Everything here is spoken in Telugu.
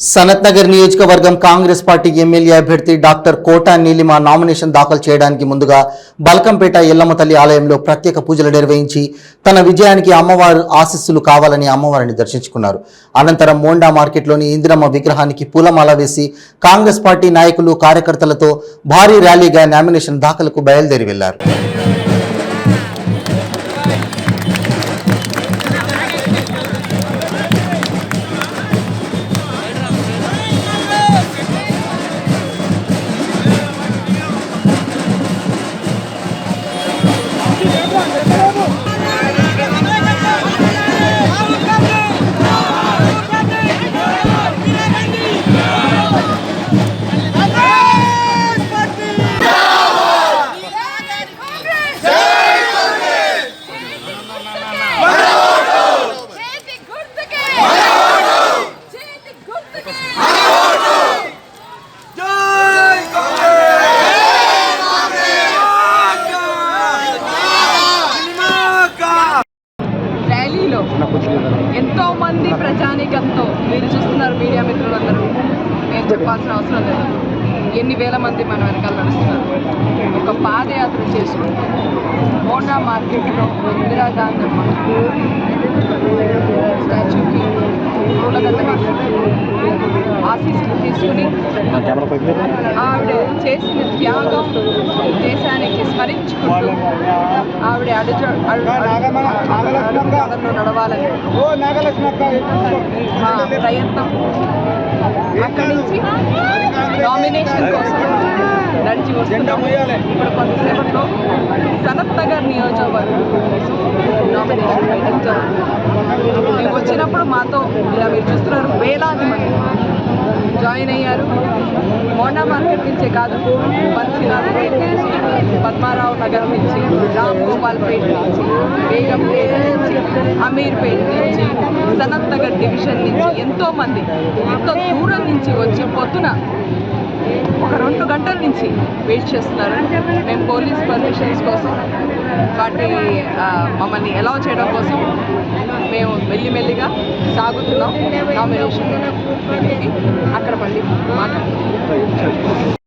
సనత్ నగర్ నియోజకవర్గం కాంగ్రెస్ పార్టీ ఎమ్మెల్యే అభ్యర్థి డాక్టర్ కోటా నీలిమ నామినేషన్ దాఖలు చేయడానికి ముందుగా బల్కంపేట ఎల్లమ్మ తల్లి ఆలయంలో ప్రత్యేక పూజలు నిర్వహించి తన విజయానికి అమ్మవారు ఆశీస్సులు కావాలని అమ్మవారిని దర్శించుకున్నారు. అనంతరం మోండా మార్కెట్లోని ఇందిరమ్మ విగ్రహానికి పూలమాల వేసి కాంగ్రెస్ పార్టీ నాయకులు కార్యకర్తలతో భారీ ర్యాలీగా నామినేషన్ దాఖలకు బయలుదేరి వెళ్లారు. ఎంతో మంది ప్రజానీకంతో మీరు చూస్తున్నారు, మీడియా మిత్రులందరూ, నేను చెప్పాల్సిన అవసరం లేదు. ఎన్ని వేల మంది మన వెనకాల నడుస్తున్నారు. ఒక పాదయాత్ర చేసుకుంటూ మోండా మార్కెట్లో ఇందిరాగాంధీ స్టాచ్యూకి పూలదండ వేసి ఆశీస్సులు తీసుకుని ఆవిడ చేసిన త్యాగం దేశానికి స్మరించుకుంటూ ఆవిడ అడుగుజాడల్లో నడవాలని మా ప్రయత్నం. అక్కడి నుంచి నామినేషన్ కోసం నడిచి వస్తున్నాం. ఇప్పుడు కొంతసేపట్లో సనత్ నగర్ నియోజకవర్గం కోసం నామినేషన్ మీటింగ్ జరుగుతుంది. మేము వచ్చినప్పుడు మాతో ఇలా మీరు చూస్తున్నారు, వేలాది మంది జాయిన్ అయ్యారు. మోండా మార్కెట్ నుంచే కాదు, బన్సీలాల్పేట నుంచి, పద్మారావు నగర్ నుంచి, రామ్ గోపాల్ పేట నుంచి, బేగంపేట నుంచి, అమీర్పేట నుంచి, సనత్ నగర్ డివిజన్ నుంచి ఎంతోమంది ఎంతో దూరం నుంచి వచ్చి పొద్దున ఒక 2 గంటల నుంచి వెయిట్ చేస్తున్నారు. మేము పోలీస్ పర్మిషన్స్ కోసం వాటి మమ్మల్ని అలౌ చేయడం కోసం మేము మెల్లిమెల్లిగా సాగుతున్నాం. నామినేషన్ అక్కడ మళ్ళీ మాట్లాడుతున్నాం.